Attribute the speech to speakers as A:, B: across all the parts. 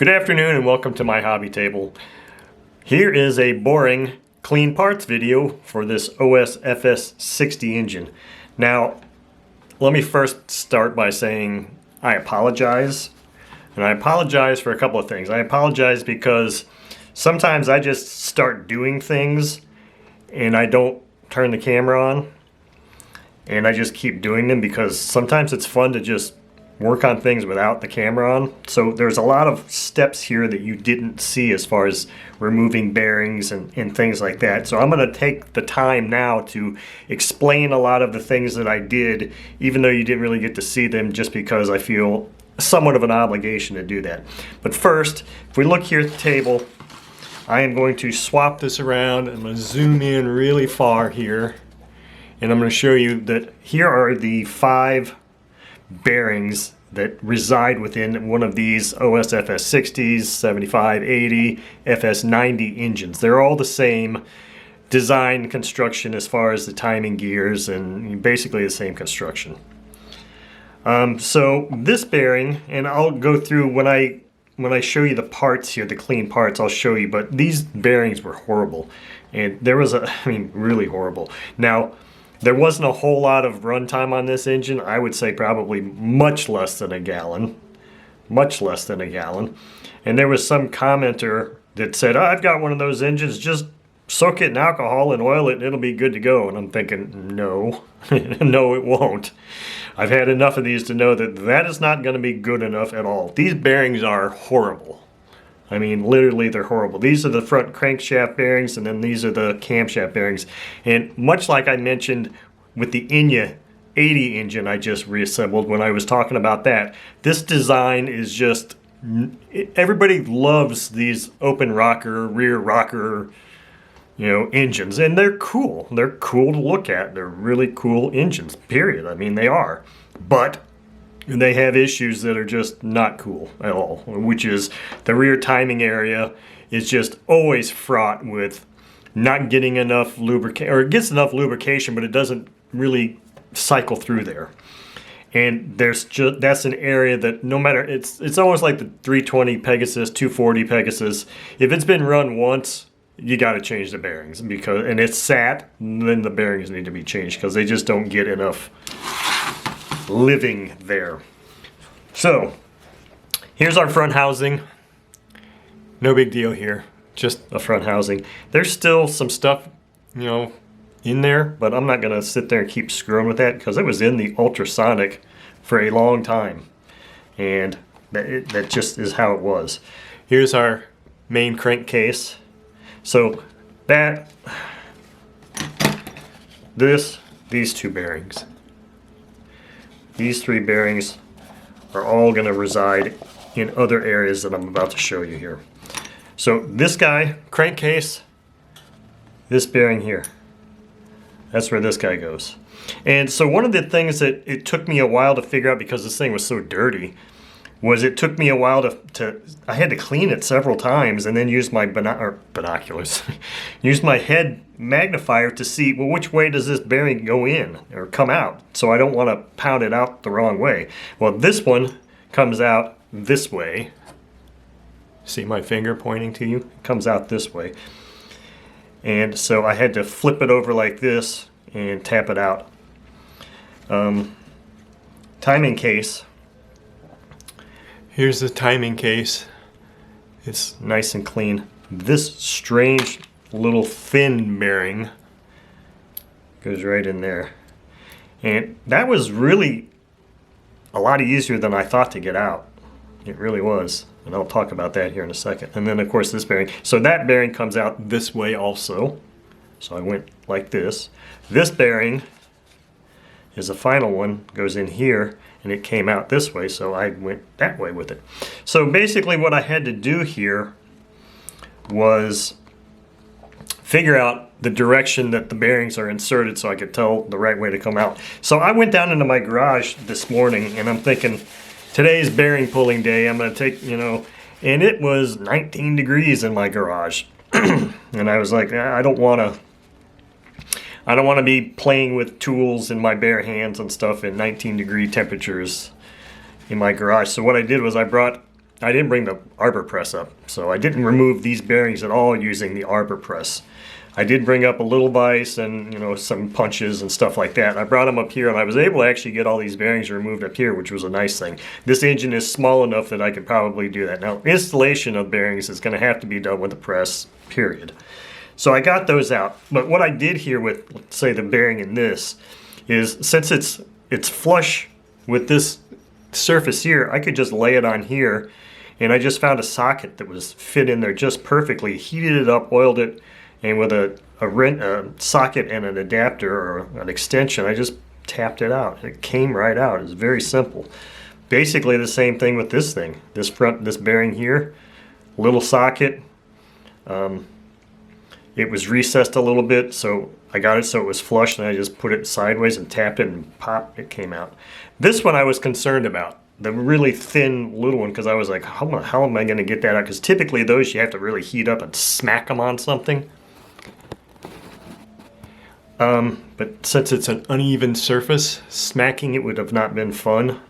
A: Good afternoon and welcome to my hobby table. Here is a boring clean parts video for this OS FS-60 engine. Now, let me first start by saying I apologize. And I apologize for a couple of things. I apologize because sometimes I just start doing things and I don't turn the camera on. And I just keep doing them because sometimes it's fun to just work on things without the camera on. So there's a lot of steps here that you didn't see as far as removing bearings and things like that. So I'm going to take the time now to explain a lot of the things that I did, even though you didn't really get to see them, just because I feel somewhat of an obligation to do that. But first, if we look here at the table, I am going to swap this around. I'm going to zoom in really far here. And I'm going to show you that here are the 5 bearings that reside within one of these OS FS-60s, 75, 80, FS-90 engines. They're all the same design construction as far as the timing gears, and basically the same construction. So this bearing, and I'll go through when I show you the parts here, the clean parts, I'll show you, but these bearings were horrible. And there was really horrible. Now, there wasn't a whole lot of runtime on this engine. I would say probably much less than a gallon. Much less than a gallon. And there was some commenter that said, oh, I've got one of those engines, just soak it in alcohol and oil it and it'll be good to go. And I'm thinking, no, no it won't. I've had enough of these to know that that is not going to be good enough at all. These bearings are horrible. I mean, literally, they're horrible. These are the front crankshaft bearings, and then these are the camshaft bearings. And much like I mentioned with the Enya 80 engine I just reassembled when I was talking about that, this design is just, everybody loves these open rocker, rear rocker, engines. And they're cool. They're cool to look at. They're really cool engines, period. I mean, they are. But they have issues that are just not cool at all, which is the rear timing area is just always fraught with not getting enough lubrication, or it gets enough lubrication, but it doesn't really cycle through there. And that's an area that no matter, it's almost like the 320 Pegasus, 240 Pegasus. If it's been run once, you got to change the bearings and it's sat, then the bearings need to be changed because they just don't get enough living there. So here's our front housing. No big deal here, just a front housing. There's still some stuff in there, but I'm not gonna sit there and keep screwing with that because it was in the ultrasonic for a long time, and that just is how it was. Here's our main crankcase. So these 2 bearings, these 3 bearings are all going to reside in other areas that I'm about to show you here. So this guy, crankcase, this bearing here, that's where this guy goes. And so one of the things that it took me a while to figure out, because this thing was so dirty, was it took me a while I had to clean it several times and then use my binoculars, use my head magnifier to see, well, which way does this bearing go in or come out? So I don't want to pound it out the wrong way. Well, this one comes out this way. See my finger pointing to you? It comes out this way. And so I had to flip it over like this and tap it out. Timing case. Here's the timing case. It's nice and clean. This strange little thin bearing goes right in there. And that was really a lot easier than I thought to get out. It really was. And I'll talk about that here in a second. And then of course this bearing. So that bearing comes out this way also. So I went like this. This bearing is the final one, goes in here, and it came out this way, so I went that way with it. So basically what I had to do here was figure out the direction that the bearings are inserted so I could tell the right way to come out. So I went down into my garage this morning and I'm thinking, today's bearing pulling day, I'm gonna take, and it was 19 degrees in my garage. And I was like, I don't want to be playing with tools in my bare hands and stuff in 19-degree temperatures in my garage. So what I did was I brought I didn't bring the arbor press up, so I didn't remove these bearings at all using the arbor press. I did bring up a little vise and, you know, some punches and stuff like that. I brought them up here and I was able to actually get all these bearings removed up here, which was a nice thing. This engine is small enough that I could probably do that. Now, installation of bearings is going to have to be done with a press, period. So I got those out. But what I did here with, let's say, the bearing in this is, since it's flush with this surface here, I could just lay it on here, and I just found a socket that was fit in there just perfectly, heated it up, oiled it, and with a socket and an adapter or an extension, I just tapped it out. It came right out. It's very simple. Basically the same thing with this thing. This bearing here, little socket. It was recessed a little bit, so I got it so it was flush, and I just put it sideways and tapped it, and pop, it came out. This one I was concerned about, the really thin little one, because I was like, how am I going to get that out? Because typically those you have to really heat up and smack them on something. But since it's an uneven surface, smacking it would have not been fun.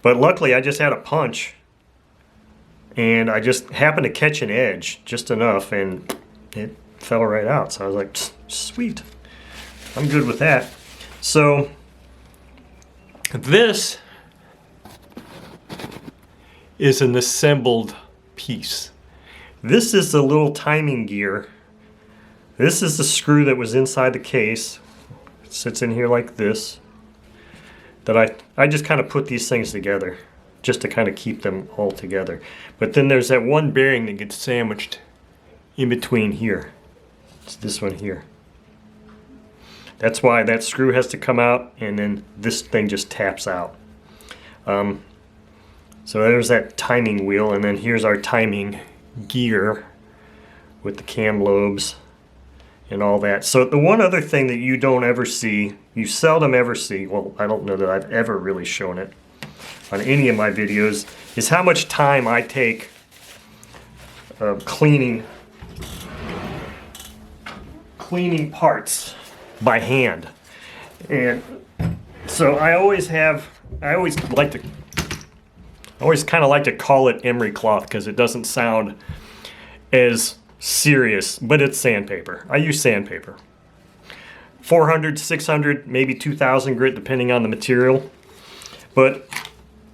A: But luckily I just had a punch, and I just happened to catch an edge just enough, and it fell right out. So I was like, sweet, I'm good with that. So this is an assembled piece. This is the little timing gear. This is the screw that was inside the case. It sits in here like this. That I just kind of put these things together just to kind of keep them all together. But then there's that one bearing that gets sandwiched in between here. It's this one here. That's why that screw has to come out, and then this thing just taps out. So there's that timing wheel, and then here's our timing gear with the cam lobes and all that. So the one other thing that you don't ever see, you seldom ever see, well, I don't know that I've ever really shown it on any of my videos, is how much time I take cleaning parts by hand. And so I always kind of like to call it emery cloth, because it doesn't sound as serious, but it's sandpaper. I use sandpaper. 400, 600, maybe 2000 grit, depending on the material. But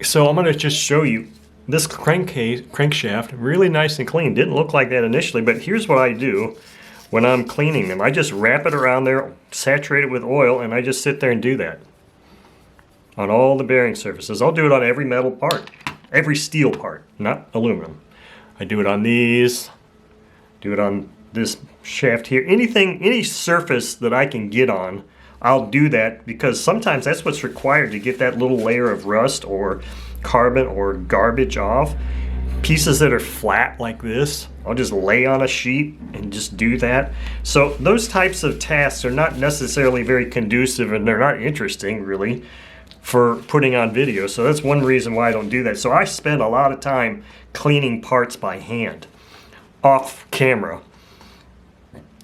A: so I'm going to just show you this crankshaft, really nice and clean. Didn't look like that initially, but here's what I do when I'm cleaning them. I just wrap it around there, saturate it with oil, and I just sit there and do that on all the bearing surfaces. I'll do it on every metal part, every steel part, not aluminum. I do it on these, do it on this shaft here. Any surface that I can get on, I'll do that, because sometimes that's what's required to get that little layer of rust or carbon or garbage off. Pieces that are flat like this, I'll just lay on a sheet and just do that. So those types of tasks are not necessarily very conducive, and they're not interesting really for putting on video. So that's one reason why I don't do that. So I spend a lot of time cleaning parts by hand off camera,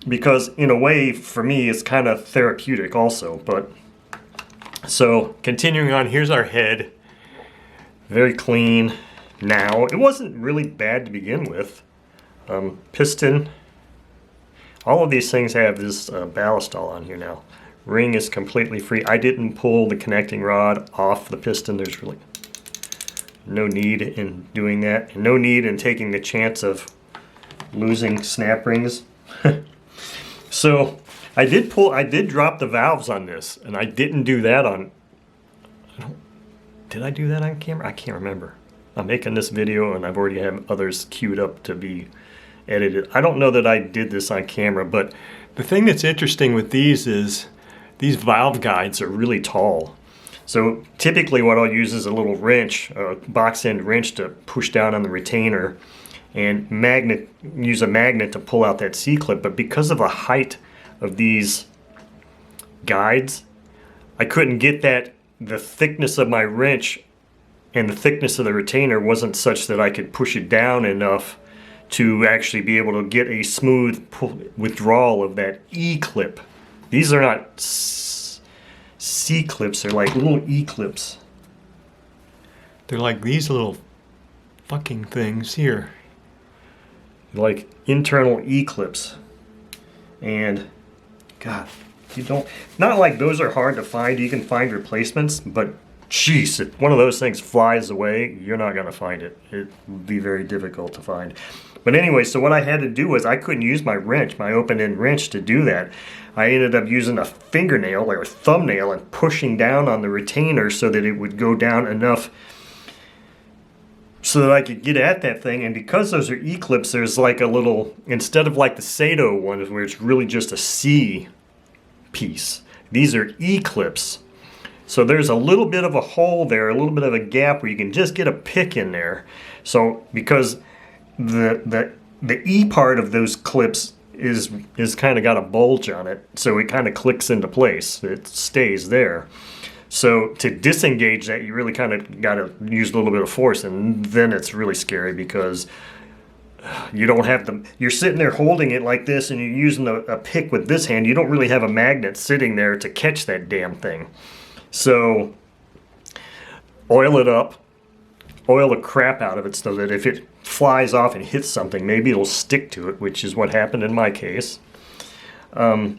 A: because in a way for me it's kind of therapeutic also. But so continuing on, here's our head, very clean. Now it wasn't really bad to begin with. Piston, all of these things have this ballast all on here now. Ring is completely free. I didn't pull the connecting rod off the piston. There's really no need in doing that, and no need in taking the chance of losing snap rings. So I did drop the valves on this, and I didn't do that on, did I do that on camera? I can't remember. I'm making this video and I've already have others queued up to be edited. I don't know that I did this on camera, but the thing that's interesting with these is these valve guides are really tall. So typically what I'll use is a little wrench, a box end wrench, to push down on the retainer, and use a magnet to pull out that C-clip. But because of the height of these guides, I couldn't get the thickness of my wrench and the thickness of the retainer wasn't such that I could push it down enough to actually be able to get a smooth withdrawal of that E-clip. These are not C-clips, they're like little E-clips. They're like these little fucking things here. Like internal E-clips. And God, you don't, not like those are hard to find. You can find replacements, but jeez, if one of those things flies away, you're not gonna find it. It would be very difficult to find. But anyway, so what I had to do was I couldn't use my wrench, my open-end wrench, to do that. I ended up using a fingernail or a thumbnail and pushing down on the retainer so that it would go down enough so that I could get at that thing. And because those are E-clips, there's like a little, instead of like the Sato ones where it's really just a C piece, these are E-clips. So there's a little bit of a hole there, a little bit of a gap where you can just get a pick in there. So because the E part of those clips is kind of got a bulge on it, so it kind of clicks into place. It stays there. So to disengage that, you really kind of got to use a little bit of force, and then it's really scary because you don't have the, you're sitting there holding it like this and you're using a pick with this hand. You don't really have a magnet sitting there to catch that damn thing. So oil it up, oil the crap out of it so that if it flies off and hits something, maybe it'll stick to it, which is what happened in my case. But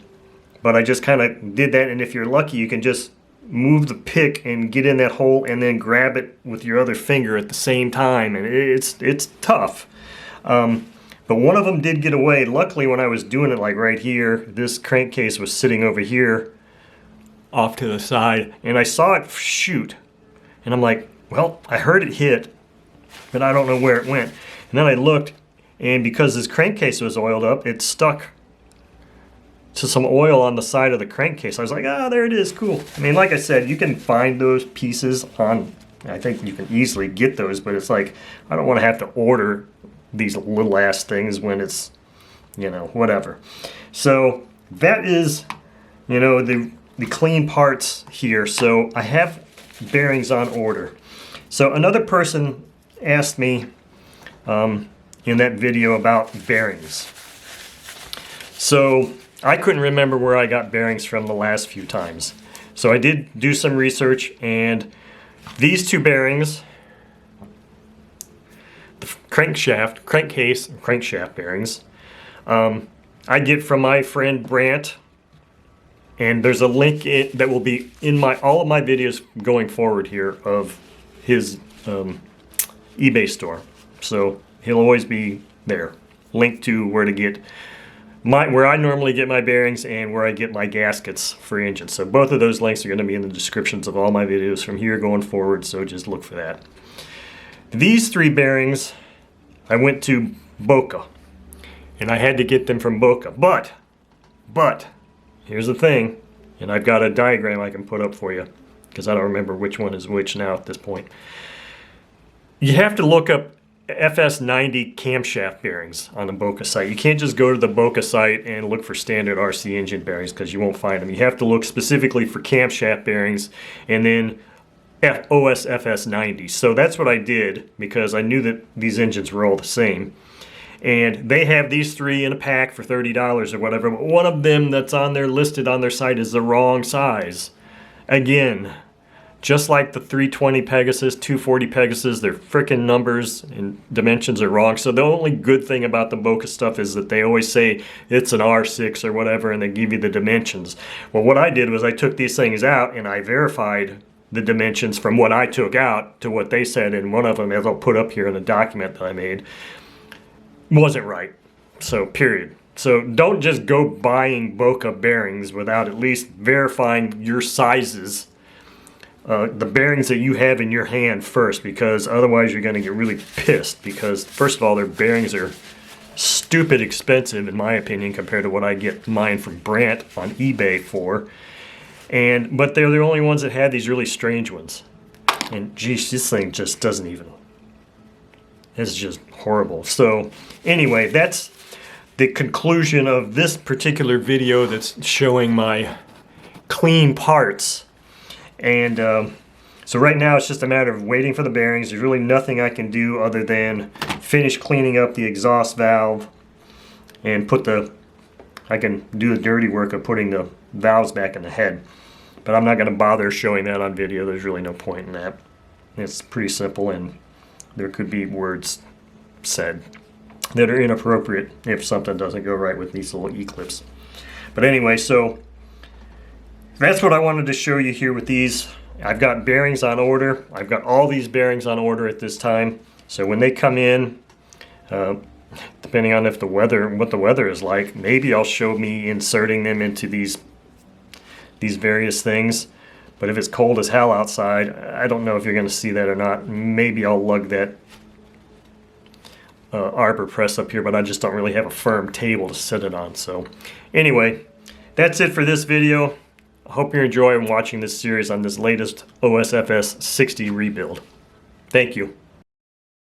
A: I just kind of did that, and if you're lucky, you can just move the pick and get in that hole and then grab it with your other finger at the same time, and it's tough. But one of them did get away. Luckily, when I was doing it like right here, this crankcase was sitting over here off to the side, and I saw it shoot, and I'm like, well, I heard it hit, but I don't know where it went. And then I looked, and because this crankcase was oiled up, it stuck to some oil on the side of the crankcase. I was like, ah, there it is, cool. I mean, like I said, you can find those pieces on, I think you can easily get those, but it's like, I don't want to have to order these little ass things when it's, you know, whatever. So that is, you know, the clean parts here. So I have bearings on order. So another person asked me in that video about bearings. So I couldn't remember where I got bearings from the last few times. So I did do some research, and these two bearings, the crankcase bearings, I get from my friend Brant, and there's a link that will be in all of my videos going forward here of his eBay store. So he'll always be there, linked to where to get where I normally get my bearings and where I get my gaskets for engines. So both of those links are going to be in the descriptions of all my videos from here going forward, so just look for that. These three bearings, I went to Boca, and I had to get them from Boca. But, here's the thing, and I've got a diagram I can put up for you, because I don't remember which one is which now at this point. You have to look up FS-60 camshaft bearings on the Boca site. You can't just go to the Boca site and look for standard RC engine bearings, because you won't find them. You have to look specifically for camshaft bearings and then OS FS-60. So that's what I did, because I knew that these engines were all the same. And they have these three in a pack for $30 or whatever, but one of them that's on there listed on their site is the wrong size. Again, just like the 320 Pegasus, 240 Pegasus, their frickin' numbers and dimensions are wrong. So the only good thing about the Boca stuff is that they always say it's an R6 or whatever, and they give you the dimensions. Well, what I did was I took these things out and I verified the dimensions from what I took out to what they said, and one of them, as I'll put up here in the document that I made, wasn't right. So, period. So don't just go buying Boca bearings without at least verifying your sizes, the bearings that you have in your hand first, because otherwise you're going to get really pissed, because first of all, their bearings are stupid expensive in my opinion compared to what I get mine from Brant on eBay for. But they're the only ones that had these really strange ones. And geez, this thing just doesn't even, it's just horrible. So anyway, that's the conclusion of this particular video that's showing my clean parts. And so right now it's just a matter of waiting for the bearings. There's really nothing I can do other than finish cleaning up the exhaust valve and I can do the dirty work of putting the valves back in the head. But I'm not going to bother showing that on video. There's really no point in that. It's pretty simple, and there could be words said that are inappropriate if something doesn't go right with these little E-clips. But anyway, so that's what I wanted to show you here with these. I've got bearings on order. I've got all these bearings on order at this time. So when they come in, depending on what the weather is like, maybe I'll show me inserting them into these various things. But if it's cold as hell outside, I don't know if you're going to see that or not. Maybe I'll lug that arbor press up here, but I just don't really have a firm table to sit it on. So anyway, that's it for this video. I hope you're enjoying watching this series on this latest OS FS-60 rebuild. Thank you.